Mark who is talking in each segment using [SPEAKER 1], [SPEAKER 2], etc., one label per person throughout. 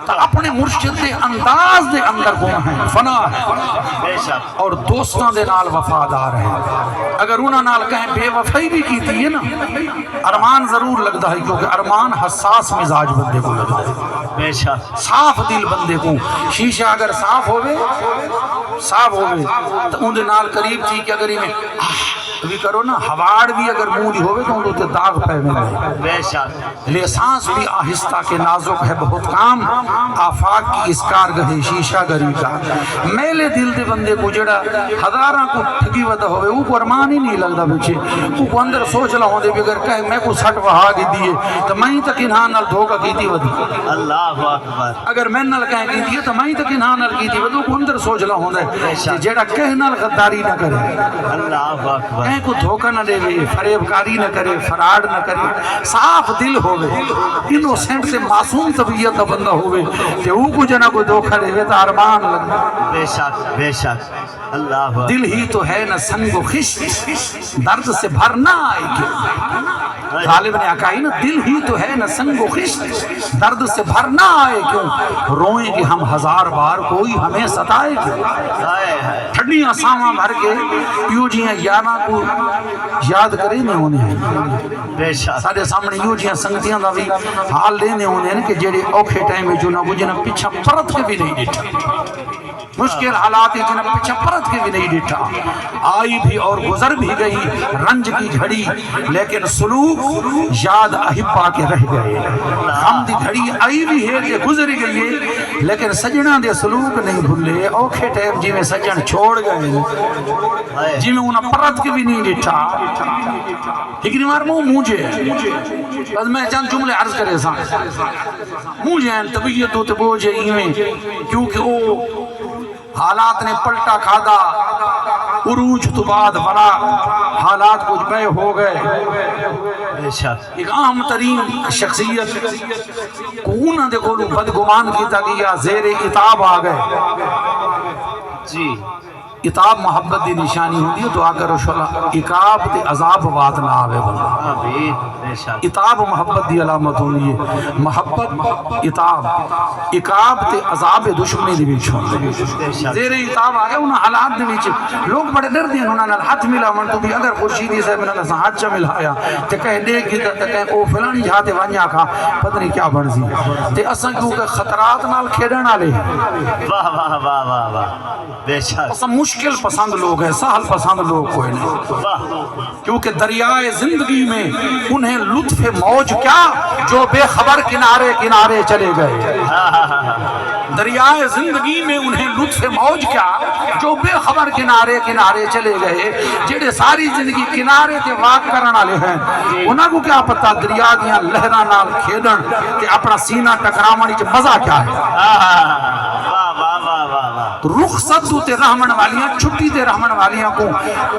[SPEAKER 1] تو اپنے مرشد دے انداز دے اندر گم ہیں فنا ہے اور دوستاں دے نال وفادار ہیں. اگر انہاں نال کہیں بے وفائی بھی کی تھی نا ارمان ضرور لگتا ہے کیونکہ ارمان حساس مزاج بندے کو لگتا ہے صاف دل بندے کو. شیشہ اگر صاف ہوئے تو ان دے نال قریب تھی کہ اگر انہیں بھی کرو نا ہواڑ بھی اگر منہ دی ہوئے تو ان دے داغ پہ میں لسانس بھی آہستہ کے نازک ہے بہت کام آفاق کی اسکار گہے شیشہ گری کا. میلے دل دے بندے کو جڑا ہزاراں کو ٹھگی ودا ہوئے وہ کو ارمان ہی نہیں لگتا بچے وہ کو اندر سوچ لا ہوندے بگر کہے میں کو سٹ وہا دی دیئے تو میں تک انہاں نال دھوکہ کیتی ودی. اللہ اکبر. اگر میں نال کہیں کی دیئے تو میں تک انہاں نال کیتی ودی وہ کو اندر سوچ لا ہوندے جڑا کہہ نال غداری نہ کرے اللہ اکبر کہیں کو دھوکہ نہ دے فریب کاری نہ کرے فراڈ نہ کرے صاف دل ہوئے انوسینٹ سے معصوم طبیعت کا بندہ ہوئے کہ وہ کو جنا کوئی دھوکہ دے تو ارمان لگتا. بے شک اللہ دل ہی تو ہے نہ سنگ و خشت درد سے بھرنا آئے کیوں. غالب نے کہا نا دل ہی تو ہے نہ سنگ و خشت درد سے بھرنا آئے کیوں روئیں گے ہم ہزار بار کوئی ہمیں ستائے کیوں. ٹھنڈیاں ساواں بھر کے یوں جیاں یاراں کو یاد کرے نہیں ہونے ہیں سارے سامنے یوں جیاں سنگتیاں دا بھی حال لینے ہونے ہیں کہ جیڑے اوکھے ٹائم میں جو نہ وہ جنہ پیچھا پرت کے بھی نہیں دیتا مشکل حالات جنہ پیچھا پرت کے بھی نہیں دیتا آئی بھی اور گزر بھی گئی رنج کی گھڑی لیکن سلوک یاد احبا کے رہ گئے. غم دی گھڑی آئی بھی ہے کہ گزر گئی لیکن سجنہ دے سلوک نہیں بھولے اوکھے ٹائم جی میں سجن چھوڑ گئے جی میں انہاں پرت کے بھی نہیں دیتا. ہکری مار مجھے بس میں چند جملے عرض کرے ساں مجھے طبیعت ہوتے بوجھے ایویں کیونکہ وہ حالات نے پلٹا کھادا عروج تو بعد بڑا حالات کچھ بے ہو گئے. ایک عام ترین شخصیت کو انہوں نے کو بدگمان کیتا گیا زیر عتاب آ گئے. جی عتاب محبت دی نشانی ہوتی ہے دعا کرو شلا عقاب تے عذاب بات نہ آوے بندہ. عتاب محبت دی علامت ہوتی ہے محبت عتاب عقاب تے عذاب دشمنی دی بیچ ہوندے زیر عتاب آ گئے انہاں حالات دے بیچ لوگ بڑے ڈر دیں انہاں نال ہاتھ ملا من تو بھی اگر خورشیدی صاحب نے نال ہاتھ چا ملایا تے کہے دے کی تے کہے او فلانی جہاں تے وانیا کھا پتہ نہیں کیا بن سی تے اساں کیونکہ خطرات نال کھیڈن والے واہ واہ واہ واہ واہ بے شک مشکل پسند لوگ ہیں سہل پسند لوگ کوئی نہیں کیونکہ دریائے زندگی میں انہیں لطف موج کیا جو بے خبر کنارے کنارے چلے گئے. دریائے زندگی میں انہیں لطف موج کیا جو بے خبر کنارے کنارے چلے گئے جڑے ساری زندگی کنارے تے واق کرن والے ہیں انہاں کو کیا پتہ دریا دیاں لہراں نال کھیڈن تے اپنا سینہ ٹکراون وچ مزہ کیا ہے. رخصت تے رحمن والیاں چھٹی تے رحمن والیاں کو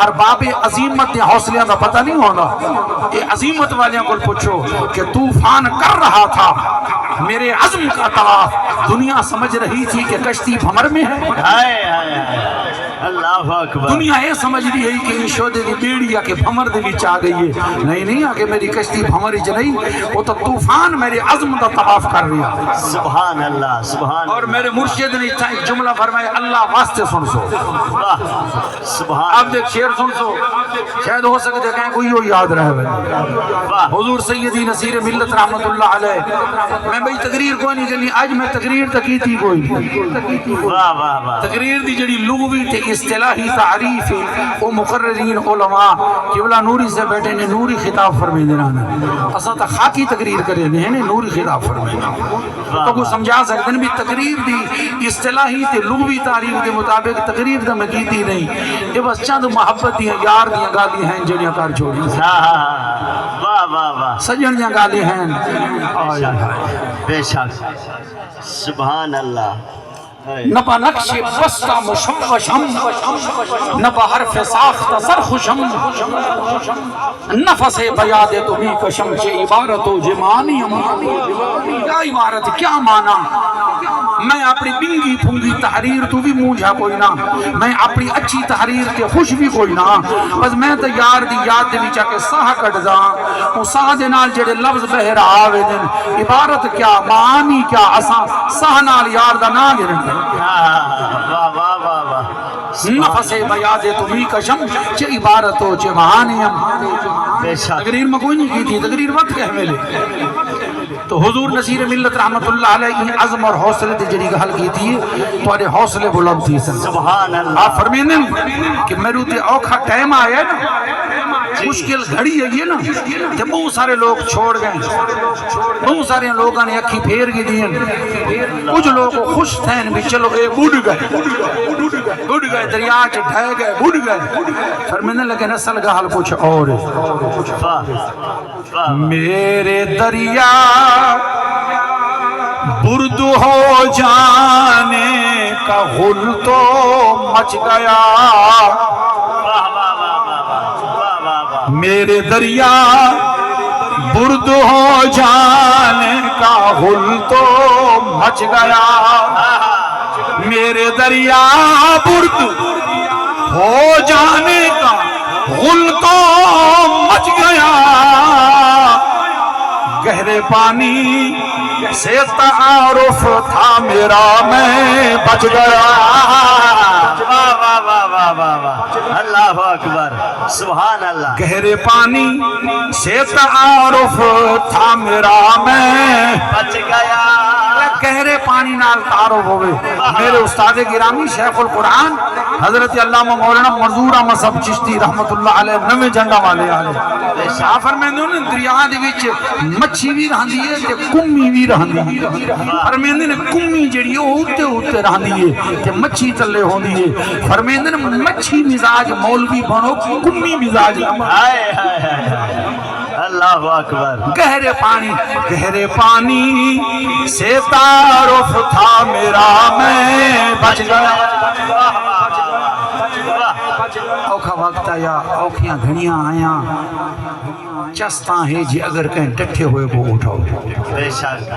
[SPEAKER 1] ارباب عظیمت تے حوصلیاں دا پتہ نہیں ہونا. یہ عظیمت والیاں کو پوچھو کہ طوفان کر رہا تھا میرے عزم کا طواف دنیا سمجھ رہی تھی کہ کشتی بھمر میں ہے. اللہ اکبر. دنیا یہ سمجھ رہی ہے کہ یہ شودے دی بیڑی آکے بھمر دے وچ آ گئی ہے نہیں آکے میری کشتی بھمر وچ نہیں وہ تو طوفان میرے عزم دا طواف کر رہی ہے. سبحان اللہ سبحان. اور میرے مرشد نے ایک جملہ فرمایا اللہ واسطے سن سو سبحان. اب دیکھ شعر سن سو شاید ہو سکتے کہیں کوئی وہ یاد رہے حضور سیدی نصیر ملت رحمت اللہ علیہ. میں بھئی تقریر کوئی نہیں چلی آج میں تقریر تکی تھی کوئی تقریر دی جڑی لغوی تے اصطلاحی تعریف او مقررین علماء قبلہ نوری سے بیٹھے نے نوری خطاب فرمائے دینا اساں تا خاکی تقریر کرے نے نوری خطاب فرمائے تو کوئی سمجھا سکتے ہیں بھی تقریر دی اصطلاحی تے لغوی تعریف دے مطابق تقریر دا میں کیتی نہیں یہ بس چند محبت دیاں یار دیاں گالی ہیں جڑیاں کار چھوڑی واہ واہ واہ سجن دیاں گالی ہیں بے شک سبحان اللہ. نبا نقش بستہ مشوشم نبا حرف ساخت سرخوشم نفس بیاد تو بھی کشم چے عبارت و جمانی کیا عبارت کیا معنی میں اپنی بنگی پھنگی تحریر تو بھی مونجھا کوئی نہ، میں اپنی اچھی تحریر کے خوش بھی کوئی نہ، بس میں تو یار دی یاد دے وچ کے ساہ کٹ جاں، او ساہ دے نال جڑے لفظ بہر آوے دن، عبارت کیا معانی کیا، اساں ساہ نال یار دا نام گرن
[SPEAKER 2] واہ واہ واہ واہ
[SPEAKER 1] نفس بیاد تمہیں کشم چے عبارت ہو چے معانیم۔
[SPEAKER 2] بے شک
[SPEAKER 1] تقریر میں کوئی نہیں کی تھی، تقریر وقت کہہ ملے تو حضور نصیر ملت رحمت اللہ علیہ عزم اور حوصلے تے جڑی گل کی تھی تو ارے حوصلے بلند تھی سن۔
[SPEAKER 2] سبحان اللہ۔
[SPEAKER 1] آپ فرمیندن کہ میرے تے اوکھا ٹائم آیا نا، مشکل گھڑی ہے یہ نا، تے بہت سارے لوگ چھوڑ گئے، بہت سارے لوگاں نے اکھی پھیر گئی دیں، کچھ لوگ خوش تھے بھی چلو اے بڑھ گئے دریا چ ڈھہ گئے بڑھ گئے، فرمیندن لگے نسل کا حال کچھ اور ہے۔ میرے دریا برد ہو جانے کا غل تو مچ گیا، میرے دریا برد ہو جانے کا غل تو مچ گیا، میرے دریا برد ہو جانے کا غل تو مچ گیا، گہرے پانی سے تعارف تھا میرا میں بچ گیا۔
[SPEAKER 2] واہ واہ واہ واہ واہ واہ اللہ اکبر سبحان اللہ۔
[SPEAKER 1] گہرے پانی سے تعارف تھا میرا میں
[SPEAKER 2] بچ گیا۔
[SPEAKER 1] گہرے پانی نال تعارف ہوئے میرے استاد گرامی شیخ القرآن حضرت علامہ مولانا منظور احمد صاحب چشتی رحمت اللہ علیہ نویں جھنڈا والے آلے شاہ فرمیندے نے دریا دے وچ مچھی بھی رہندی ہے تے کمی بھی رہندی ہے، فرمیندے نے کمی جڑی او اوتے رہندی ہے تے مچھی تلے ہوندی ہے، فرمیندے نے مچھی مزاج مولوی بنو کمی مزاج
[SPEAKER 2] ہائے ہائے ہائے اللہ اکبر۔
[SPEAKER 1] گہرے پانی سے تعارف تھا میرا میں بچ گیا۔ اوکھا وقت آیا اوکھیاں گھڑیاں آیاں چستاں ہے جی اگر کہیں ڈٹھے ہوئے کو اٹھاؤ،
[SPEAKER 2] بے شک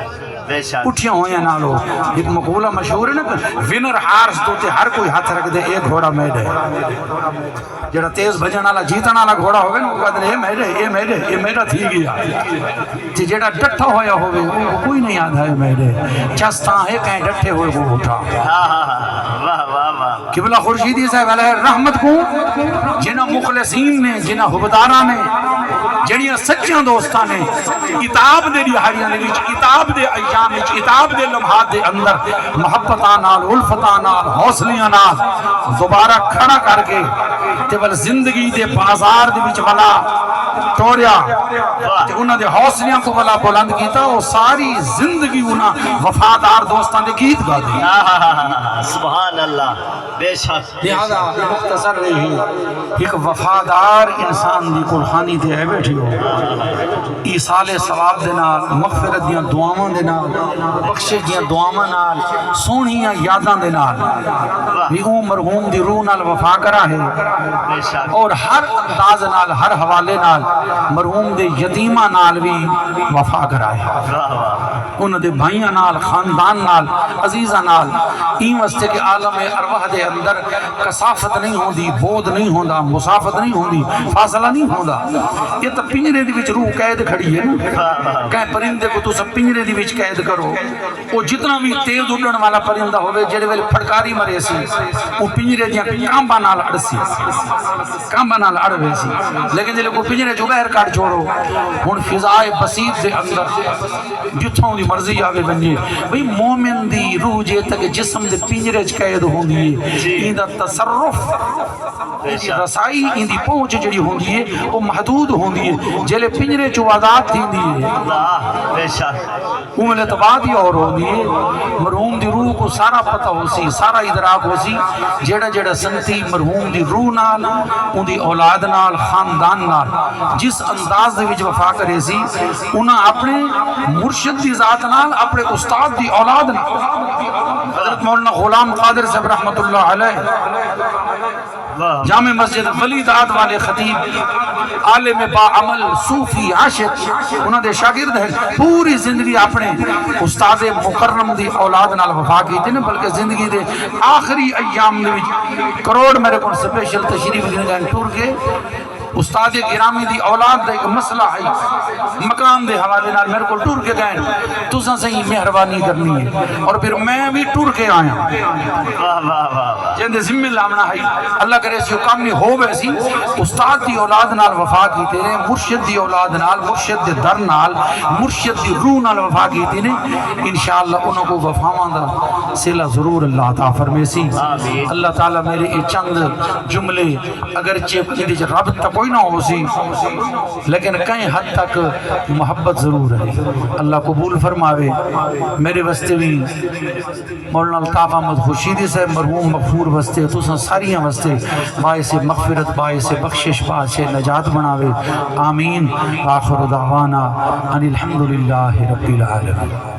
[SPEAKER 2] بے شک
[SPEAKER 1] اٹھیاں ہویاں نالو ایک مقولہ مشہور ہے نا ونر ہارس تو تے ہر کوئی ہاتھ رکھ دے ایک گھوڑا میڈ ہے، جڑا تیز بھجن والا جیتن والا گھوڑا ہوگا نا وہ کہتے ہیں یہ میرا تھی گیا، تے جڑا ڈٹھا ہویا ہوگا وہ کوئی نہیں آدھا ہے میرے چستاں ہے کہیں ڈٹھے ہوئے کو اٹھا۔
[SPEAKER 2] واہ واہ واہ
[SPEAKER 1] قبلہ خورشیدی صاحب علیہ رحمت کو جنہ مخلصین نے جنہ حبدارہ نے جنیاں سچیاں دوستاں نے کتاب دے دیہاڑیاں دے وچ کتاب دے ایام وچ کتاب دے لمحات دے اندر محبتاں نال الفتاں نال حوصلیاں نال دوبارہ کھڑا کر کے تے ول زندگی دے بازار دے وچ والا ٹوریا تے انہاں دے حوصلیاں کو والا بلند کیتا وہ ساری زندگی انہاں وفادار دوستاں دے گیت گا دی۔
[SPEAKER 2] سبحان اللہ بے شک۔
[SPEAKER 1] لہذا مختصر رہی ایک وفادار انسان دی قربانی تے ہے بیٹھی ہو ایصال ثواب دے نال مغفرت دیاں دعاواں دے نال بخشش دیاں دعاواں نال سونیاں یاداں دے نال بھی او مرحوم دی روح نال وفا کرا ہے اور ہر انداز نال ہر حوالے نال مرحوم دے یتیماں نال بھی وفا کرا ہے، انہاں دے بھائیاں نال خاندان نال عزیزاں نال این واسطے کہ عالم ارواح دے اندر کثافت نہیں ہوندی، بود نہیں ہوندا، مسافت نہیں ہوندی، فاصلہ نہیں ہوندا، یہ تو پنجرے دی وچ روح قید کھڑی ہے نا، کہیں پرندے کو تو سب پنجرے دی وچ قید کرو، وہ جتنا بھی تیز اڑن والا پرندہ ہوئے جڑے ویلے پھڑکاری مرے سی وہ پنجرے دیاں کامباں نال اڑ سی کامباں نال اڑ وے سی، لیکن جلے کو پنجرے جو باہر کاٹ چھوڑو ہن فضائے بسیط دے اندر جتھوں دی مرضی آوے بنجے بھئی مومن دی روح جے تک جسم دے پنجرے چ قید ہوندی ہے این دا تصرف رسائی این دی پہنچ جڑی ہوندی ہے وہ محدود ہوندی ہے، جلے پنجرے چ آزاد تھیندی ہے
[SPEAKER 2] بے شک
[SPEAKER 1] امل اعتباد ہی اور ہوندی ہے، مرحوم دی روح کو سارا پتہ ہو سی سارا ادراک ہو سی جڑا سنتی مرحوم دی روح نال ان دی اولاد نال خاندان نال جس انداز دے وچ وفا کرے سی انہاں اپنے مرشد دی ذات نال اپنے استاد دی اولاد نال حضرت مولانا غلام قادر صاحب رحمت اللہ علیہ جامع مسجد ولی داد والے خطیب عالم با عمل صوفی عاشق انہاں دے شاگرد ہیں پوری زندگی اپنے استاد مکرم دی اولاد نال وفا کیتی نے بلکہ زندگی دے آخری ایام دے وچ کروڑ میرے کو سپیشل تشریف دینے گئے ٹور کے استاد گرامی دی اولاد دا ایک مسئلہ ہے مقام دے حوالے نال میرے کو ٹور کے گئے تساں صحیح مہربانی کرنی ہے اور پھر میں بھی ٹور کے آیا
[SPEAKER 2] واہ واہ واہ
[SPEAKER 1] جن دے ذمہ لامنا ہے اللہ کرے سی کام نہیں ہو ویسی استاد دی اولاد نال وفا کیتے نے مرشد دی اولاد نال مرشد دے در نال مرشد دی روح نال وفا کیتے نے انشاءاللہ انہوں کو وفاواں دا صلہ ضرور اللہ عطا فرمیسی اللہ تعالیٰ میرے یہ چند جملے اگرچہ جدی رب تک کوئی نہ ہو سی لیکن کہیں حد تک محبت ضرور ہے اللہ قبول فرماوے میرے واسطے بھی مولانا الطاف احمد خورشیدی سے مرحوم مغفور واسطے تو ساریاں واسطے باعث مغفرت باعث بخشش باعث نجات بناوے آمین آخر دعوانا ان الحمدللہ رب العالمین